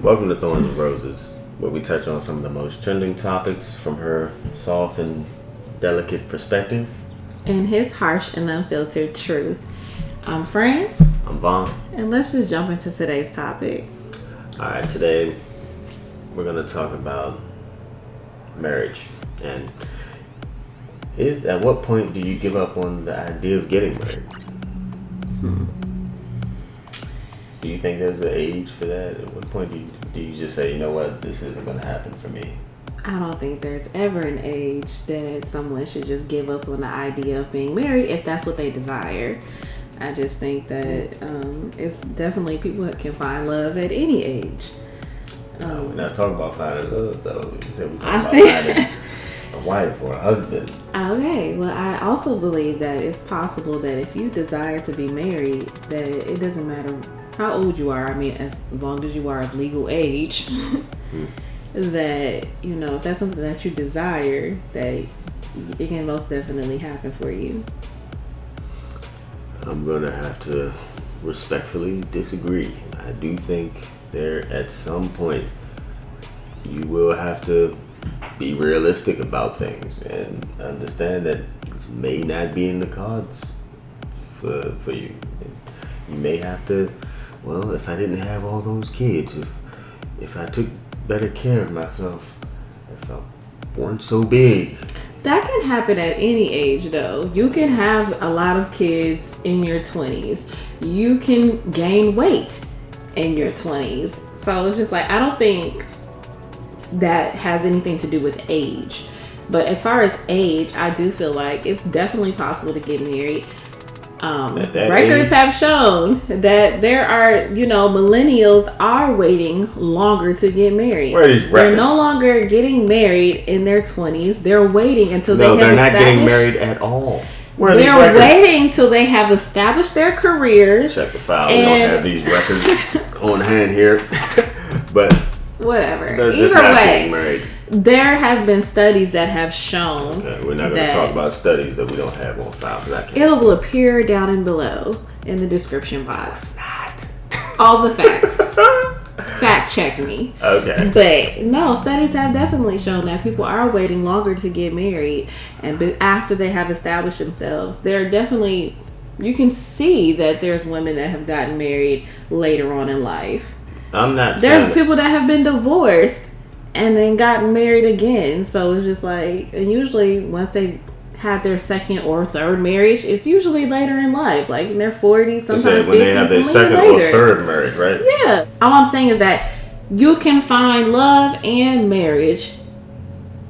Welcome to Thorns and Roses, where we touch on some of the most trending topics from her soft and delicate perspective. And his harsh and unfiltered truth. I'm Fran. I'm Vaughn. And let's just jump into today's topic. Alright, today we're going to talk about marriage. And at what point do you give up on the idea of getting married? Do you think there's an age for that? At what point do you just say, you know what, this isn't going to happen for me? I don't think there's ever an age that someone should just give up on the idea of being married if that's what they desire. I just think that it's definitely people can find love at any age. No, we're not talking about finding love, though. We said we're talking about finding a wife or a husband. Okay, well, I also believe that it's possible that if you desire to be married, that it doesn't matter how old you are. I mean, as long as you are of legal age, that, you know, if that's something that you desire, that it can most definitely happen for you. I'm going to have to respectfully disagree. I do think there, at some point, you will have to be realistic about things and understand that this may not be in the cards for you. You may have to, well, if I didn't have all those kids, if I took better care of myself, if I weren't so big. That can happen at any age, though. You can have a lot of kids in your 20s. You can gain weight in your 20s. So it's just like, I don't think that has anything to do with age. But as far as age, I do feel like it's definitely possible to get married. Records have shown that there are, millennials are waiting longer to get married. Where are these records? They're no longer getting married in their 20s. They're waiting until they have established. No, they're not getting married at all. Where are these records? They're waiting till they have established their careers. Check the file. We don't have these records on hand here. But whatever. They're just Either not way, getting married. There has been studies that have shown. Okay, we're not going to talk about studies that we don't have on file. It will appear down and below in the description box. All the facts. Fact check me. Okay. But no, studies have definitely shown that people are waiting longer to get married, and after they have established themselves, they're definitely. You can see that there's women that have gotten married later on in life. There's people that have been divorced and then gotten married again. So it's just like, and usually once they had their second or third marriage, it's usually later in life, like in their 40s, sometimes 50s, when they have their second or third marriage, right? Yeah. All I'm saying is that you can find love and marriage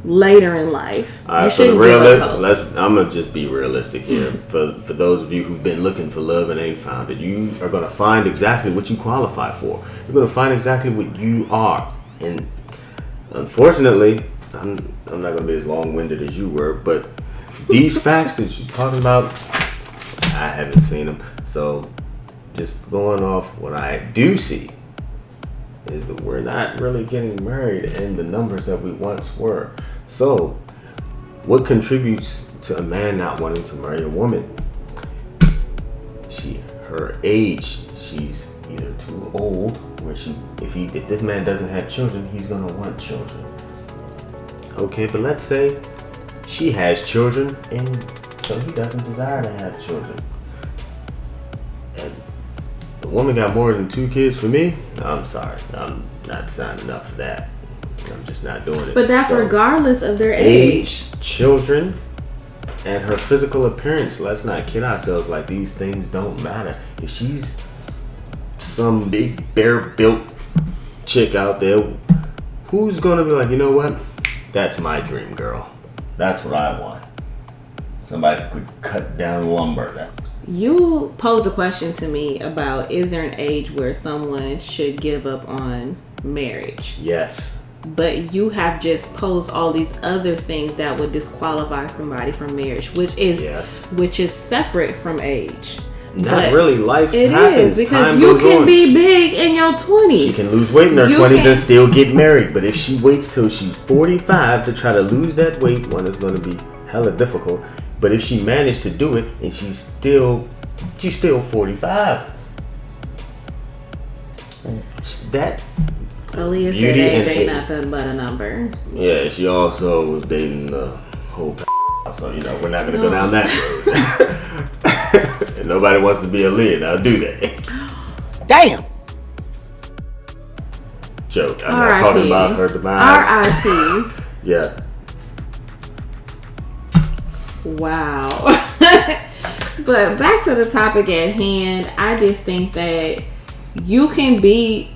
later in life. All right, I'm gonna just be realistic here. For those of you who've been looking for love and ain't found it, you are gonna find exactly what you qualify for. You're gonna find exactly what you are. And unfortunately, I'm not gonna be as long-winded as you were, but these facts that you're talking about, I haven't seen them. So just going off what I do see is that we're not really getting married in the numbers that we once were. So what contributes to a man not wanting to marry a woman? Her age. She's either too old, where if this man doesn't have children, he's gonna want children. Okay, but let's say she has children and so he doesn't desire to have children. And the woman got more than 2 kids for me. I'm sorry, I'm not signing up for that. I'm just not doing it. But that's regardless of their age. Children, and her physical appearance. Let's not kid ourselves, like these things don't matter. If she's some big bear-built chick out there, who's gonna be like, you know what? That's my dream girl. That's what I want. Somebody could cut down lumber. You posed a question to me about, is there an age where someone should give up on marriage? Yes. But you have just posed all these other things that would disqualify somebody from marriage, which is separate from age. Not really. Life it happens. Is because you can be big in your 20s. She can lose weight in her 20s and still get married. But if she waits till she's 45 to try to lose that weight, one is going to be hella difficult. But if she managed to do it and she's still 45, that Aaliyah said age ain't nothing but a number. Yeah, she also was dating the whole so, we're not going to go down that road. And nobody wants to be Aaliyah, now do they? Damn! Joke. I'm not talking about her demise. R.I.P. Yes. Wow. But back to the topic at hand, I just think that you can be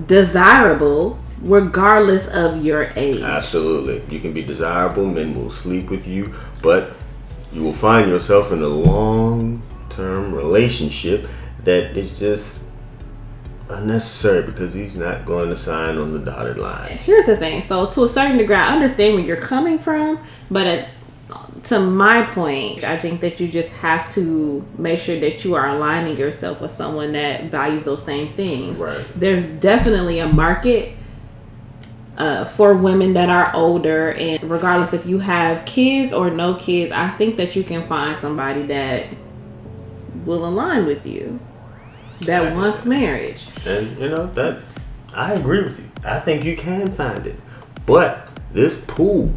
desirable regardless of your age. Absolutely. You can be desirable. Men will sleep with you, but you will find yourself in a long-term relationship that is just unnecessary because he's not going to sign on the dotted line. Here's the thing. So to a certain degree, I understand where you're coming from, but to my point, I think that you just have to make sure that you are aligning yourself with someone that values those same things. Right. There's definitely a market for women that are older, and regardless if you have kids or no kids, I think that you can find somebody that will align with you, that wants marriage. And that I agree with you. I think you can find it, but this pool,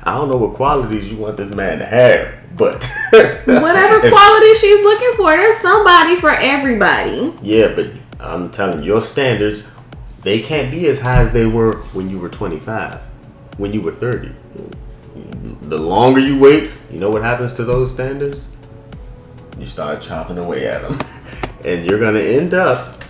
I don't know what qualities you want this man to have, but whatever quality she's looking for, there's somebody for everybody. Yeah, but I'm telling you, your standards, they can't be as high as they were when you were 25, when you were 30. The longer you wait, you know what happens to those standards? You start chopping away at them. And you're going to end up,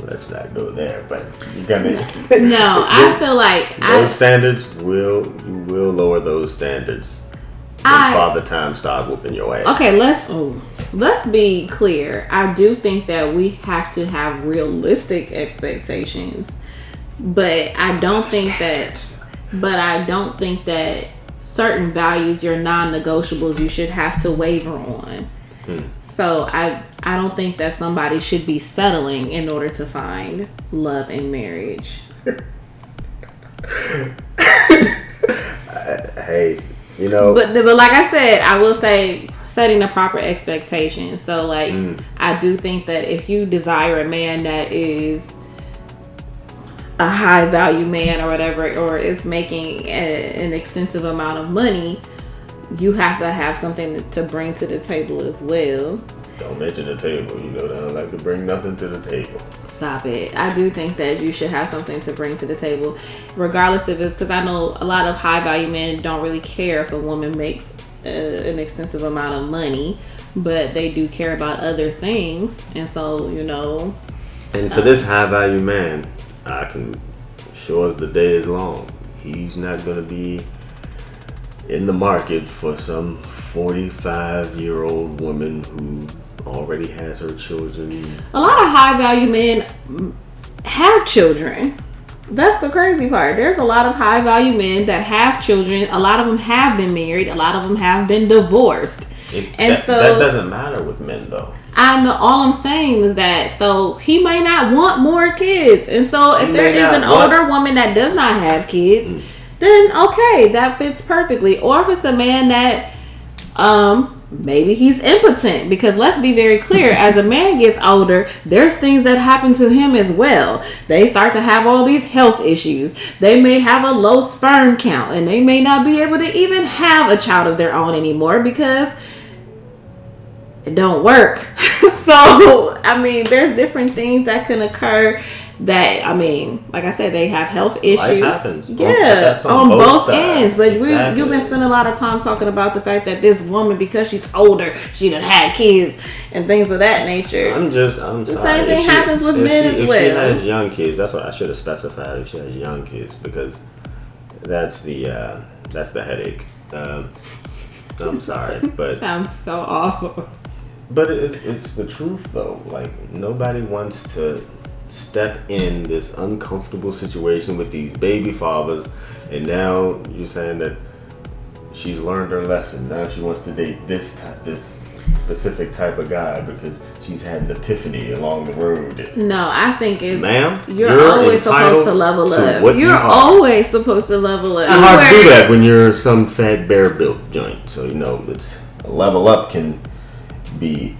let's not go there, but you're going to... No, I feel like... Those standards, you will lower those standards. When Father Time start whooping your ass. Okay, let's be clear. I do think that we have to have realistic expectations, but I don't think that certain values, your non-negotiables, you should have to waver on. So I don't think that somebody should be settling in order to find love and marriage. Hey, but like I said, I will say setting the proper expectations. So I do think that if you desire a man that is a high value man or whatever, or is making an extensive amount of money, you have to have something to bring to the table as well. Don't mention the table. They don't like to bring nothing to the table. Stop it. I do think that you should have something to bring to the table, regardless if it's, because I know a lot of high value men don't really care if a woman makes an extensive amount of money, but they do care about other things. And so, And for this high value man, I can, sure as the day is long, he's not going to be in the market for some 45-year-old woman who already has her children. A lot of high value men have children. That's the crazy part. There's a lot of high value men that have children. A lot of them have been married. A lot of them have been divorced. That doesn't matter with men, though. I know. All I'm saying is that so he may not want more kids, and so if there is an older woman that does not have kids, then okay, that fits perfectly. Or if it's a man that maybe he's impotent, because let's be very clear, as a man gets older, there's things that happen to him as well. They start to have all these health issues. They may have a low sperm count, and they may not be able to even have a child of their own anymore because it don't work. So, there's different things that can occur that, like I said, they have health issues. Life happens. Yeah, on both ends. But exactly. You've been spending a lot of time talking about the fact that this woman, because she's older, she done had kids and things of that nature. I'm the sorry. Same thing happens with men as well. If she has young kids, that's what I should have specified. If she has young kids, because that's the headache. I'm sorry, but sounds so awful. But it's the truth, though. Like, nobody wants to step in this uncomfortable situation with these baby fathers, and now you're saying that she's learned her lesson. Now she wants to date this specific type of guy because she's had an epiphany along the road. No, I think it's... Ma'am, you're always supposed to level up. You're always supposed to level up. It's hard to do that when you're some fat bear-built joint. So, it's a level up can be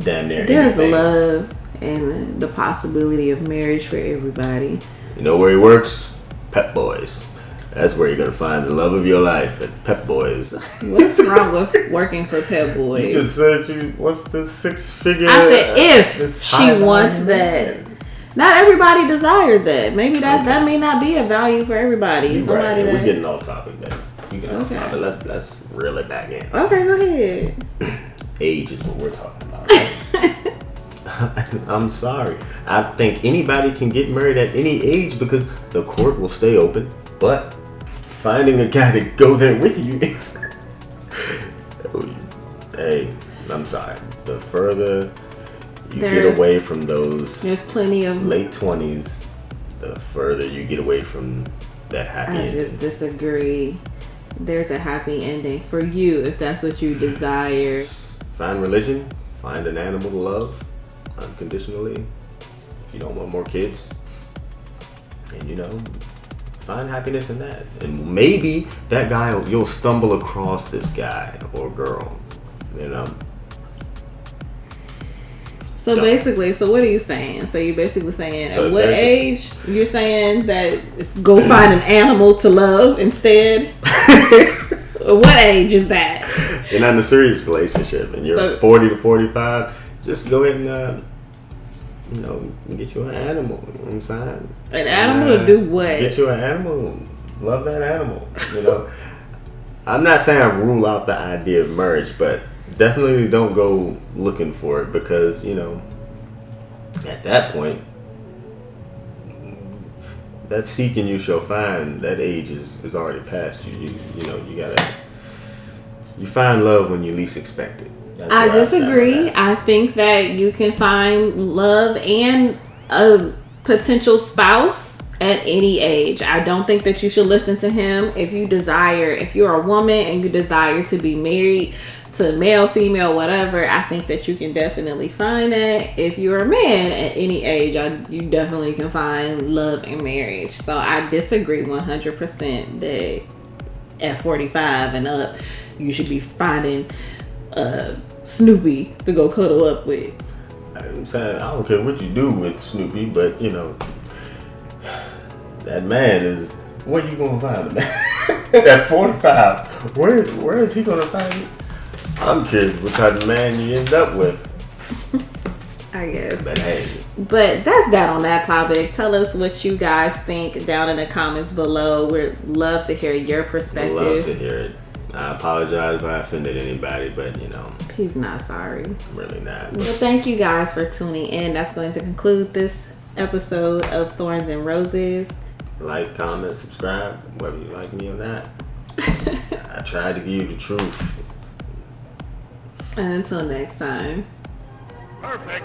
damn near there's anything. Love and the possibility of marriage for everybody. You know where he works? Pep Boys. That's where you're gonna find the love of your life at Pep Boys. What's wrong with working for Pep Boys? You just said what's the 6-figure? I said if she wants that. Not everybody desires that. Maybe that may not be a value for everybody. Somebody right. We're getting off topic, man. Off topic. Let's reel it back in. Okay, go ahead. Age is what we're talking about. I'm sorry. I think anybody can get married at any age because the court will stay open. But finding a guy to go there with you is... Hey, I'm sorry. The further you get away from there's plenty of late 20s, the further you get away from that happy ending. I just disagree. There's a happy ending for you if that's what you desire. Find religion. Find an animal to love unconditionally. If you don't want more kids. And find happiness in that. And maybe that guy, you'll stumble across this guy or girl. So basically, what are you saying? So you're basically saying at what age you're saying that go find an animal to love instead? What age is that? You're not in a serious relationship and you're 40 to 45, just go ahead and get you an animal. You know what I'm saying? An animal to do what? Get you an animal. Love that animal. I'm not saying I rule out the idea of marriage, but definitely don't go looking for it because, at that point, that seeking you shall find, that age is already past you. You find love when you least expect it. I disagree. I think that you can find love and a potential spouse at any age. I don't think that you should listen to him if you're a woman and you desire to be married to male, female, whatever. I think that you can definitely find that. If you're a man at any age, you definitely can find love and marriage. So I disagree 100% that at 45 and up, you should be finding Snoopy to go cuddle up with. I'm saying I don't care what you do with Snoopy, but that man is. Where you gonna find him at 45? Where is he gonna find you? I'm curious what type of man you end up with. I guess. But hey. But that's that on that topic. Tell us what you guys think down in the comments below. We'd love to hear your perspective. Love to hear it. I apologize if I offended anybody, but he's not sorry. Really not. Well, thank you guys for tuning in. That's going to conclude this episode of Thorns and Roses. Like, comment, subscribe, whether you like me or not. I tried to give you the truth. And until next time. Perfect.